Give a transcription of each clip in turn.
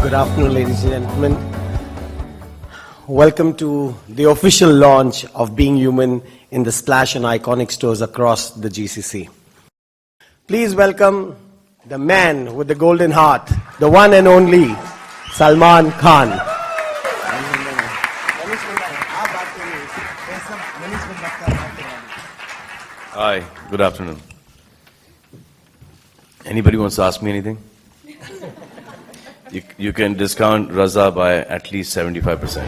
Good afternoon, ladies and gentlemen. Welcome to the official launch of Being Human in the Splash and Iconic stores across the GCC. Please welcome the man with the golden heart, the one and only Salman Khan. Hi, good afternoon. Anybody wants to ask me anything? You can discount Raza by at least 75%.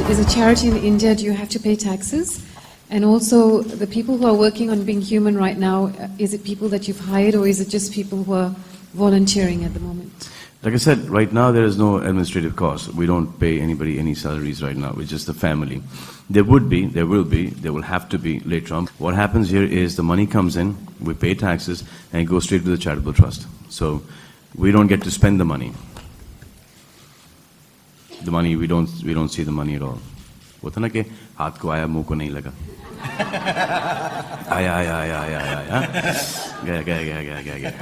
As a charity in India, do you have to pay taxes? And also, the people who are working on Being Human right now, is it people that you've hired or is it just people who are volunteering at the moment? Like I said, right now there is no administrative cost. We don't pay anybody any salaries right now. It's just the family. There would be, there will be, there will have to be later on. What happens here is the money comes in, we pay taxes, and it goes straight to the charitable trust. So we don't get to spend the money. The money, we don't see the money at all. होता ना कि हाथ को आया मुंह को नहीं लगा. आया. गया.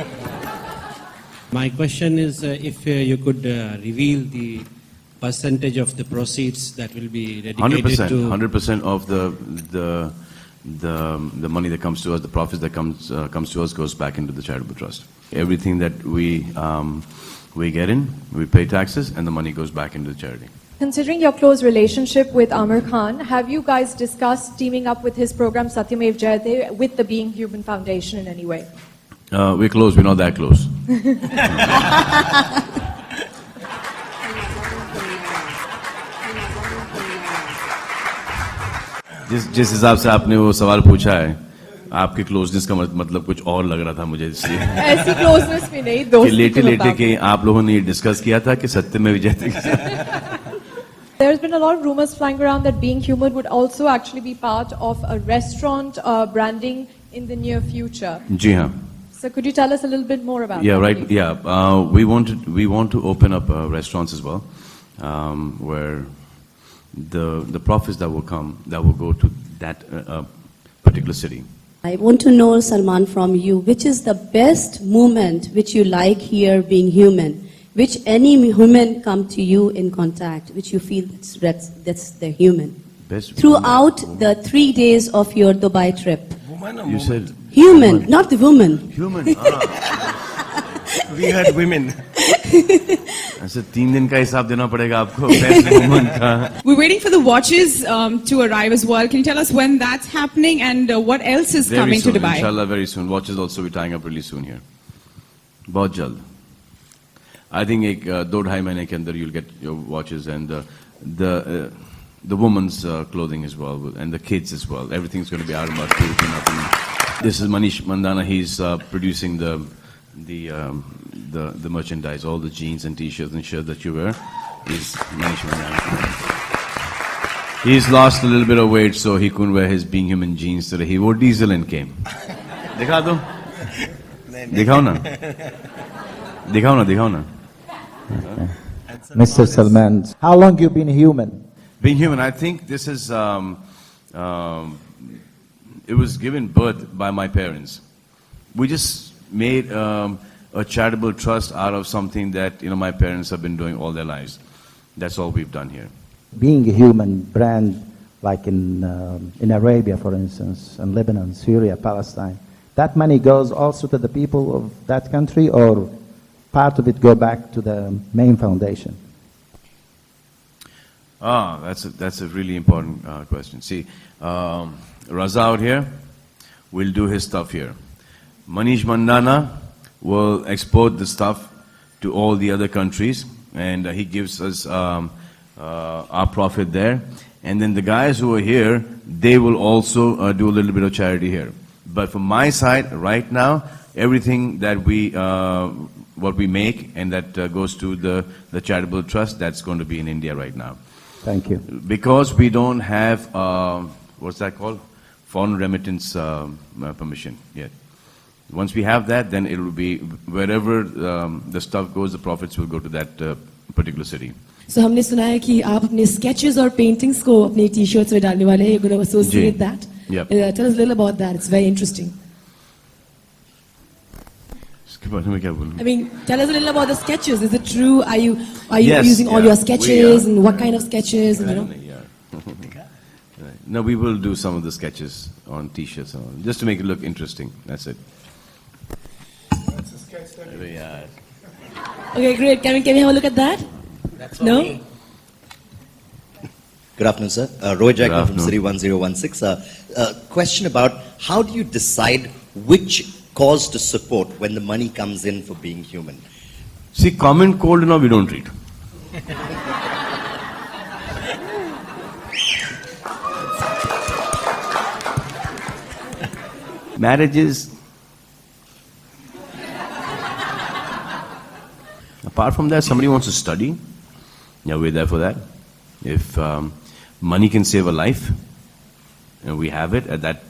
My question is if you could reveal the percentage of the proceeds that will be dedicated 100% of the money that comes to us, the profits that comes to us goes back into the charitable trust. Everything that we get in, we pay taxes, and the money goes back into the charity. Considering your close relationship with Amir Khan, have you guys discussed teaming up with his program Satyamev Jayate with the Being Human Foundation in any way? We're close, we're not that close. जिस हिसाब से आपने वो सवाल पूछा है, आपकी closeness का मतलब कुछ और लग रहा था मुझे, इसलिए ऐसी क्लोजनेस भी नहीं, दोस्ती लेटे के आप लोगों ने ये डिस्कस किया था कि सत्यमेव जयते. There's been a lot of rumors flying around that Being Human would also actually be part of a restaurant branding in the near future. जी हाँ. So could you tell us a little bit more about that? Yeah, right. Please? Yeah, we want to open up restaurants as well, where the profits that will go to that particular city. I want to know, Salman, from you, which is the best moment which you like here Being Human, which any human come to you in contact, which you feel that's the human. Best throughout the 3 days of your Dubai trip. You said human, woman. Not the woman. Human. We had women. ऐसे 3 दिन का हिसाब देना पड़ेगा आपको. Best woman का. We're waiting for the watches to arrive as well. Can you tell us when that's happening and what else is very coming soon, to Dubai? Inshallah, very soon. Watches also be tying up really soon here. बहुत जल्द. I think 2-2.5 महीने के अंदर you'll get your watches and the woman's clothing as well, and the kids as well. Everything's going to be out about 2-3. This is Manish Mandana. He's producing the merchandise, all the jeans and t-shirts and shirts that you wear. Is Manish Mandana. He's lost a little bit of weight, so he couldn't wear his Being Human jeans today. He wore diesel and came. दिखा दो. दिखाओ ना. Mr. Salman, how long you been human? Being Human, I think this is, it was given birth by my parents. We just made a charitable trust out of something that, my parents have been doing all their lives. That's all we've done here. Being a human brand, like in Arabia, for instance, in Lebanon, Syria, Palestine, that money goes also to the people of that country, or part of it go back to the main foundation? That's a really important question. See, Raza out here will do his stuff here. Manish Mandana will export the stuff to all the other countries, and he gives us our profit there. And then the guys who are here, they will also do a little bit of charity here. But from my side, right now, everything that what we make and that goes to the charitable trust, that's going to be in India right now. Thank you. Because we don't have, what's that called? Foreign remittance permission yet. Once we have that, then it will be wherever the stuff goes, the profits will go to that particular city. So हमने सुना है कि आप अपने sketches और paintings को अपने t-shirts में डालने वाले हैं. You're going to associate that. Yep. Tell us a little about that. It's very interesting. उसके बारे में क्या बोलूं? I mean, tell us a little about the sketches. Is it true? Are you Yes, using all yeah, your we sketches are. and what kind of sketches? And, you know? Yeah. No, we will do some of the sketches on T-shirts and all, just to make it look interesting. That's it. Yeah. Okay, great. Can we have a look at that? No? Good afternoon, sir. Roy Jackman from afternoon. City 1016. Question about how do you decide which cause to support when the money comes in for being human? See, common cold now we don't read. Marriages. Apart from that, somebody wants to study. Yeah, we're there for that. If money can save a life, and we have it at that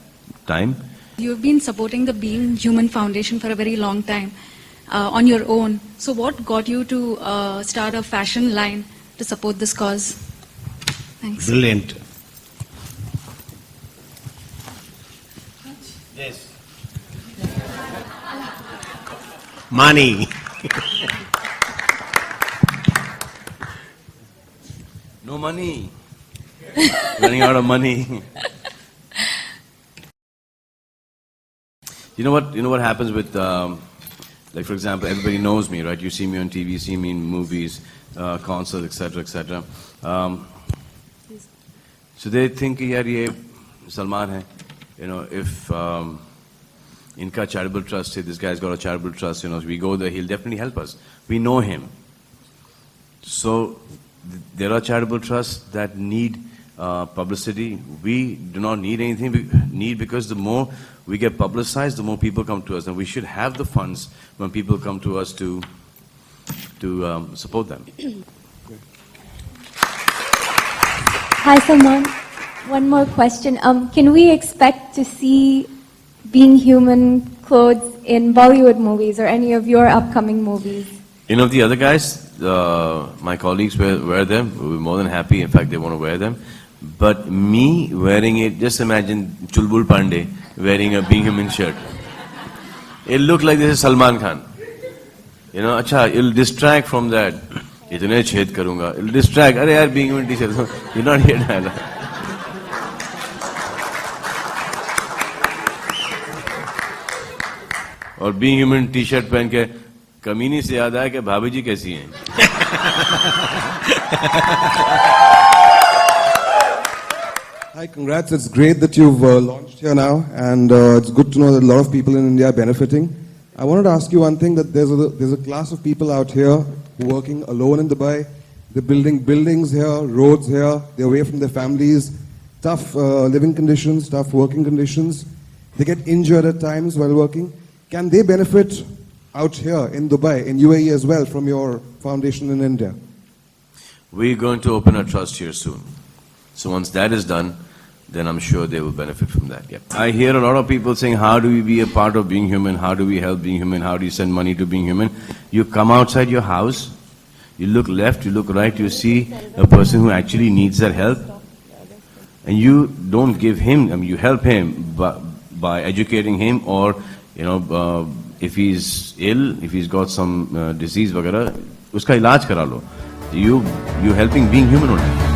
time. You've been supporting the Being Human Foundation for a very long time on your own. So what got you to start a fashion line to support this cause? Thanks. Brilliant. Yes. Money. No money. Running out of money. You know what happens with, like for example, everybody knows me, right? You see me on TV, see me in movies, concerts, etc., etc. So they think, yaar, ye Salman hai. You know, if inka charitable trust, say this guy's got a charitable trust, you know, we go there, he'll definitely help us. We know him. So there are charitable trusts that need publicity. We do not need anything, because the more we get publicized, the more people come to us, and we should have the funds when people come to us to support them. Hi, Salman. One more question. Can we expect to see Being Human clothes in Bollywood movies or any of your upcoming movies? Any of the other guys, my colleagues wear them. We're more than happy. In fact, they want to wear them. But me wearing it, just imagine Chulbul Pandey wearing a Being Human shirt. It'll look like this is Salman Khan. You know, acha, it'll distract from that. Itne ched karunga. It'll distract. Arey yaar, Being Human t-shirt. You're not here to और Being Human t-shirt पहन के कमीनी से याद आया कि भाभी जी कैसी हैं. Hi, congrats. It's great that you've launched here now, and it's good to know that a lot of people in India are benefiting. I wanted to ask you one thing, that there's a class of people out here who are working alone in Dubai. They're building buildings here, roads here. They're away from their families. Tough living conditions, tough working conditions. They get injured at times while working. Can they benefit out here in Dubai, in UAE as well, from your foundation in India? We're going to open a trust here soon. So once that is done, then I'm sure they will benefit from that. Yep. I hear a lot of people saying, how do we be a part of Being Human? How do we help Being Human? How do you send money to Being Human? You come outside your house, you look left, you look right, you see a person who actually needs that help, and you don't give him, I mean, you help him by educating him, or you know, if he's ill, if he's got some disease, वगैरह, उसका इलाज करा लो. You helping Being Human only.